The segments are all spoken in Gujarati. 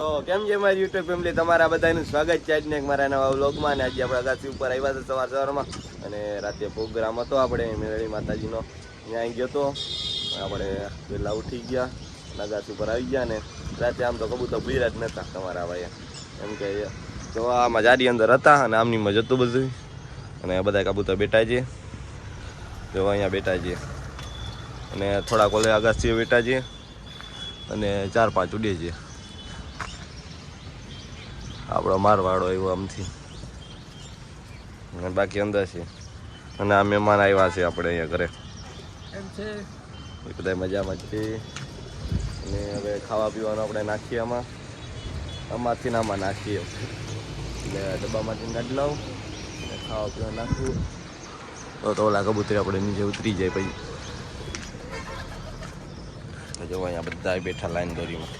તો કેમ છે મારી યુટ્યુબ ફેમિલી, તમારા બધાનું સ્વાગત છે આજને મારા નવા વ્લોગમાં. અને આજે આપણે અગાસી ઉપર આવ્યા હતા સવારમાં, અને રાતે પ્રોગ્રામ હતો આપણે મેરળી માતાજીનો. ત્યાં ગયો તો આપણે પહેલાં ઉઠી ગયા, અગાસી ઉપર આવી ગયા. ને રાતે આમ તો કબૂતર બિરાજ નહોતા તમારા ભાઈ, એમ કે જો આમાં જારી અંદર હતા અને આમની મજ હતું બધું. અને બધા કબૂતર બેઠા છે, જો અહીંયા બેઠા છે. અને થોડાક ઓલે અગાસીઓ બેઠા છે અને 4-5 ઉડે છે. આપણો મારવાડો આવ્યો આમથી, અને બાકી અંદર છે. અને આ મહેમાન આવ્યા છે આપણે અહીંયા ઘરે, એમ છે એ બધા મજામાં છે. અને હવે ખાવા પીવાનું આપણે નાખીએ આમાંથી આમાં નાખીએ, એટલે ડબ્બામાંથી કાઢી લાવું અને ખાવા પીવા નાખવું તો ઓલા કબૂતરી આપણે નીચે ઉતરી જાય. પછી જો અહીંયા બધા બેઠા લાઈન દોરીમાં.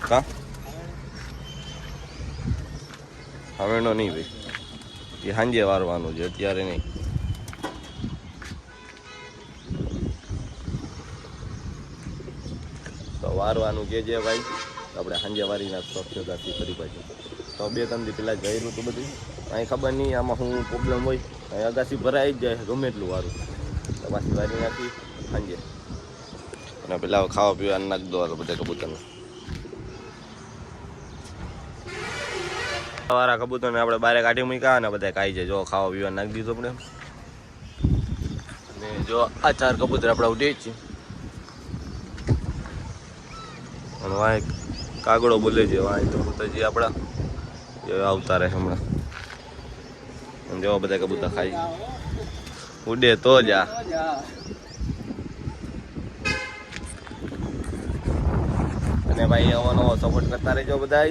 હા હવેનો નહીં ભાઈ, એ સાંજે વારવાનું છે, અત્યારે નહીં. તો વારવાનું કે છે ભાઈ, આપણે સાંજે વારી નાખતો અગાસી ફરી પાછી. તો 2-3 દી પહેલાં જયેલું હતું બધું. અહીં ખબર નહીં આમાં શું પ્રોબ્લેમ હોય, અહીં અગાસી ભરાઈ જ જાય ગમે એટલું વારું. તો પાછી વારી નાખી સાંજે, અને પેલા ખાવા પીવા નાખ દો બધા કબૂતરને. સવારા કબૂતરને આપણે બહાર કાઢી મૂક્યા અને બધા ખાઈ જાય. જો ખાવા પીવા નાખી દીધું આપણે. અને જો આ 4 કબૂતર આપણે ઉડે જ છે. અને વાંય કાગડો બોલે છે, વાંય કબૂતર જે આપણા એ આવતા રહે હમણાં. અને જો બધા કબૂતર ખાઈ ઉડે તો જ આ. અને ભાઈ આવો નવો સપોર્ટ કરતા રહેજો બધા.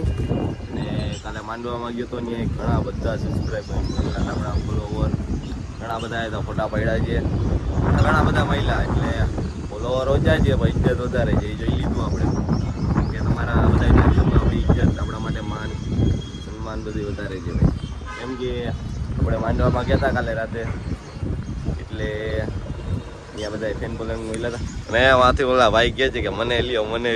અને કાલે માંડવામાં ગયો તો ત્યાં ઘણા બધા સબસ્ક્રાઈબર, આપણા ફોલોવર ઘણા બધા તો ફોટા પડ્યા છે. ઘણા બધા મહિલા, એટલે ફોલોવર ઓછા છે પણ ઇજ્જત વધારે છે, એ જોઈ લીધું આપણે. કે તમારા બધા આપણી ઇજ્જત, આપણા માટે માન સન્માન બધું વધારે છે ભાઈ. કેમ કે આપણે માંડવામાં ગયા હતા કાલે રાતે, એટલે ત્યાં બધા ફેન ફોલોઈંગ મહિલા હતા. અને વાંથી ઓલા ભાઈ કહે છે કે મને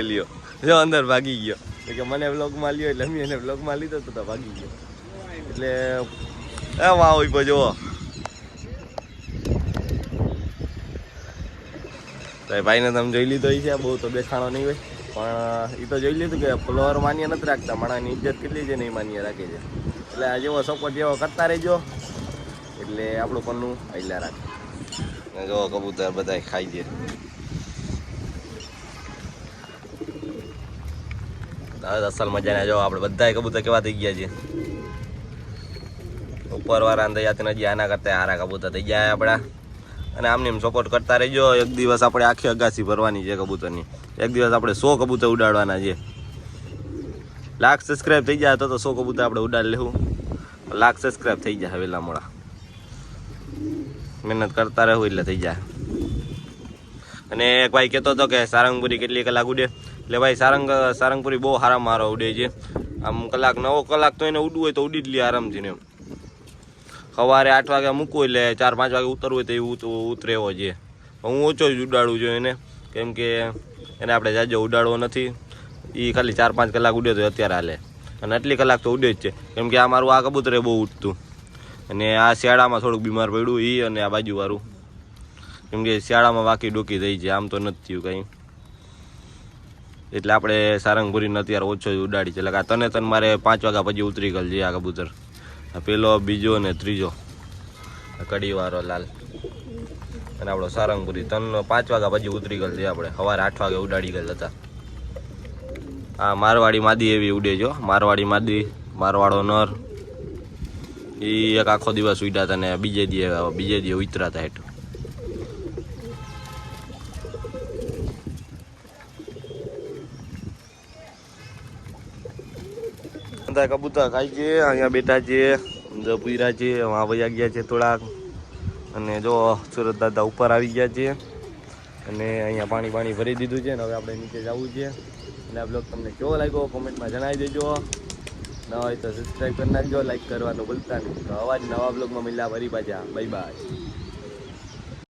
લ્યો, જો અંદર ભાગી ગયો કે મને વ્લોગમાં લ્યો, એટલે અમે એને વ્લોગમાં લીધો તો ભાગી ગયો. એટલે વાહ હોય તો જુઓ ભાઈને તમે જોઈ લીધો છે. બહુ તો બેસાણો નહીં હોય, પણ એ તો જોઈ લીધું કે ફોલોવર માન્ય નથી રાખતા, માણાની ઇજ્જત કેટલી છે ને એ માન્ય રાખે છે. એટલે આ જેવો સપોર્ટ જેવો કરતા રહેજો, એટલે આપણું પન્નું આયલા રાખે. જો કબૂતર બધા ખાઈ છે. અસલ મજાના જો આપણે બધા કબૂતર કેવા થઈ ગયા છે. ઉપરવાળા દયાથી હજી આના કરતા હારા કબૂતર થઈ ગયા આપણા. અને આમને એમ સપોર્ટ કરતા રહેજો. એક દિવસ આપણે આખી અગાસી ભરવાની છે કબૂતરની. એક દિવસ આપણે 100 કબૂતર ઉડાડવાના છે. 1,00,000 સબસ્ક્રાઈબ થઈ જાય તો 100 કબૂતર આપણે ઉડાડી લેવું. 1,00,000 સબસ્ક્રાઈબ થઈ જાય વહેલા મોડા, મહેનત કરતા રહેવું એટલે થઈ જાય. અને એક ભાઈ કહેતો હતો કે સારંગપુરી કેટલી કલાક ઉડે, એટલે ભાઈ સારંગપુરી બહુ સારા મારો ઉડે છે. આમ 9 કલાક તો એને ઉડવું હોય તો ઉડી જ લે આરામથી ને. એમ સવારે 8 વાગે મૂકવું એટલે 4-5 વાગે ઉતરવું હોય તો એવું ઉતરે એવો છે. હું ઓછો જ ઉડાડું છું એને, કેમ કે એને આપણે જાજો ઉડાડવો નથી. એ ખાલી 4-5 કલાક ઉડે તો અત્યારે હાલે, અને આટલી કલાક તો ઉડે જ છે. કેમ કે આ મારું આ કબૂતરે બહુ ઉડતું, અને આ શિયાળામાં થોડુંક બીમાર પડ્યું એ, અને આ બાજુવાળું. કેમ કે શિયાળામાં વાકી ડોકી થઈ છે, આમ તો નથી થયું કંઈ. એટલે આપણે સારંગપુરીને અત્યારે ઓછો જ ઉડાડી છે. એટલે તને મારે 5 વાગ્યા પછી ઉતરી ગયેલ છે આ કબૂતર. પેલો, બીજો ને ત્રીજો કડીવાળો લાલ. અને આપણો સારંગપુરી 5 વાગ્યા પછી ઉતરી ગયેલ છે. આપણે સવારે 8 વાગે ઉડાડી ગયેલ હતા. હા, મારવાડી માદી એવી ઉડે જો. મારવાડી માદી, મારવાડો નર, એ એક આખો દિવસ ઉડ્યા હતા ને બીજે દી ઉતરા હતા હેઠ. કબૂતર ખાઈ છે, અહીંયા બેઠા છે, પૂરા છે, વાં વયા ગયા છે થોડાક. અને જો સુરત દાદા ઉપર આવી ગયા છે, અને અહીંયા પાણી ભરી દીધું છે. ને હવે આપણે નીચે જવું છે. અને આ બ્લોગ તમને કેવો લાગ્યો કોમેન્ટમાં જણાવી દેજો. નવા હોય તો સબસ્ક્રાઈબ કરી નાખજો, લાઈક કરવાનું ભૂલતા નહીં. તો આવા જ નવા બ્લોગમાં મળ્યા ફરી પાછા. Bye bye.